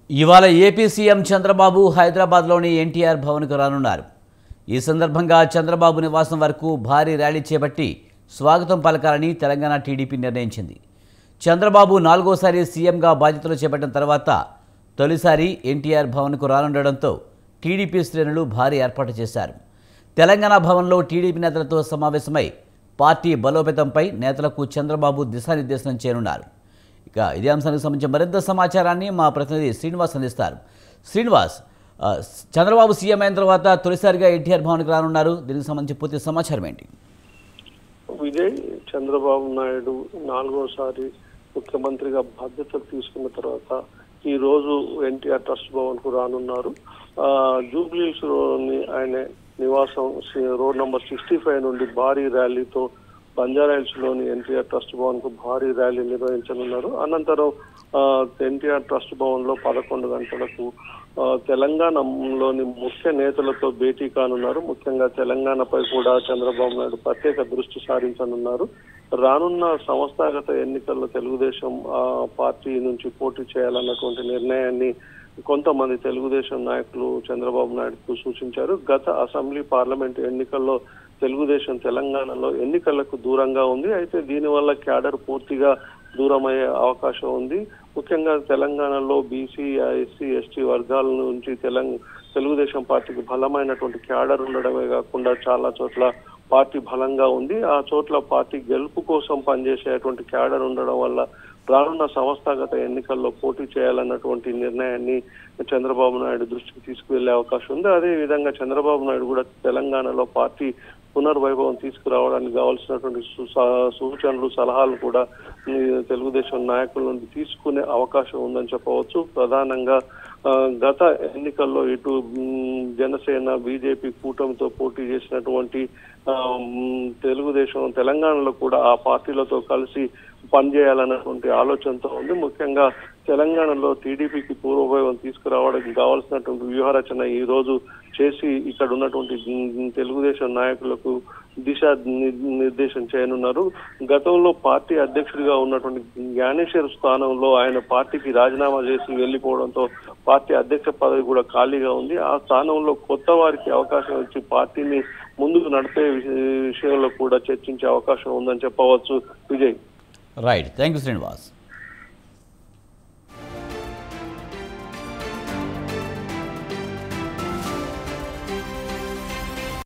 ఇవాళ AP CM Chandrababu హైదరాబాద్లోని ఎన్టీఆర్ భవన్కు రానున్నారు. ఈ సందర్భంగా చంద్రబాబు నివాసం వరకు భారీ ర్యాలీ చేపట్టి స్వాగతం పలకాలని తెలంగాణ టీడీపీ నిర్ణయించింది. చంద్రబాబు నాలుగోసారి సీఎంగా బాధ్యతలు చేపట్టిన తర్వాత తొలిసారి ఎన్టీఆర్ భవన్కు రానుండడంతో టీడీపీ శ్రేణులు భారీ ఏర్పాటు చేశారు. తెలంగాణ భవన్లో టీడీపీ నేతలతో సమావేశమై పార్టీ బలోపేతంపై నేతలకు చంద్రబాబు దిశానిర్దేశనం చేయనున్నారు. ఇక ఇదే అంశానికి సంబంధించిన మరింత సమాచారాన్ని మా ప్రతినిధి శ్రీనివాస్ అందిస్తారు. శ్రీనివాస్, చంద్రబాబు సీఎం అయిన తర్వాత తొలిసారిగా ఎన్టీఆర్ భవన్కి రానున్నారు. దీనికి సంబంధించి పూర్తి సమాచారం ఏంటి? విజయ్, చంద్రబాబు నాయుడు నాలుగోసారి ముఖ్యమంత్రిగా బాధ్యతలు తీసుకున్న తర్వాత ఈ రోజు ఎన్టీఆర్ ట్రస్ట్ భవన్ కు రానున్నారు. జూబ్లీహిల్స్ లోని ఆయన నివాసం రోడ్ నంబర్ 65 నుండి భారీ ర్యాలీతో బంజారాహిల్స్ లోని ఎన్టీఆర్ ట్రస్ట్ భవన్ కు భారీ ర్యాలీ నిర్వహించనున్నారు. అనంతరం ఎన్టీఆర్ ట్రస్ట్ భవన్ లో 11 గంటలకు తెలంగాణలోని ముఖ్య నేతలతో భేటీ కానున్నారు. ముఖ్యంగా తెలంగాణపై కూడా చంద్రబాబు నాయుడు ప్రత్యేక దృష్టి సారించనున్నారు. రానున్న సంస్థాగత ఎన్నికల్లో తెలుగుదేశం పార్టీ నుంచి పోటీ చేయాలన్నటువంటి నిర్ణయాన్ని కొంతమంది తెలుగుదేశం నాయకులు చంద్రబాబు నాయుడుకు సూచించారు. గత అసెంబ్లీ పార్లమెంటు ఎన్నికల్లో తెలుగుదేశం తెలంగాణలో ఎన్నికలకు దూరంగా ఉంది. అయితే దీనివల్ల క్యాడర్ పూర్తిగా దూరమయ్యే అవకాశం ఉంది. ముఖ్యంగా తెలంగాణలో బీసీ, ఎస్సీ, ఎస్టీ వర్గాల నుంచి తెలుగుదేశం పార్టీకి బలమైనటువంటి క్యాడర్ ఉండడమే కాకుండా చాలా చోట్ల పార్టీ బలంగా ఉంది. ఆ చోట్ల పార్టీ గెలుపు కోసం పనిచేసేటువంటి క్యాడర్ ఉండడం వల్ల రానున్న సంస్థాగత ఎన్నికల్లో పోటీ చేయాలన్నటువంటి నిర్ణయాన్ని చంద్రబాబు నాయుడు దృష్టికి తీసుకువెళ్లే అవకాశం ఉంది. అదే విధంగా చంద్రబాబు నాయుడు కూడా తెలంగాణలో పార్టీ పునర్వైభవం తీసుకురావడానికి కావాల్సినటువంటి సూచనలు, సలహాలు కూడా తెలుగుదేశం నాయకుల నుండి తీసుకునే అవకాశం ఉందని చెప్పవచ్చు. ప్రధానంగా గత ఎన్నికల్లో ఇటు జనసేన, బీజేపీ కూటమితో పోటీ చేసినటువంటి తెలుగుదేశం తెలంగాణలో కూడా ఆ పార్టీలతో కలిసి పనిచేయాలన్నటువంటి ఆలోచనతో ఉంది. ముఖ్యంగా తెలంగాణలో టీడీపీకి పూర్వవైభవం తీసుకురావడానికి కావాల్సినటువంటి వ్యూహరచన ఈ రోజు చేసి ఇక్కడ ఉన్నటువంటి తెలుగుదేశం నాయకులకు దిశా నిర్దేశం చేయనున్నారు. గతంలో పార్టీ అధ్యక్షుడిగా ఉన్నటువంటి జ్ఞానేశ్వర్ స్థానంలో ఆయన పార్టీకి రాజీనామా చేసి వెళ్లిపోవడంతో పార్టీ అధ్యక్ష పదవి కూడా ఖాళీగా ఉంది. ఆ స్థానంలో కొత్త వారికి అవకాశం ఇచ్చి పార్టీని ముందుకు నడిపే విషయంలో కూడా చర్చించే అవకాశం ఉందని చెప్పవచ్చు. Vijay, right, thank you Srinivas.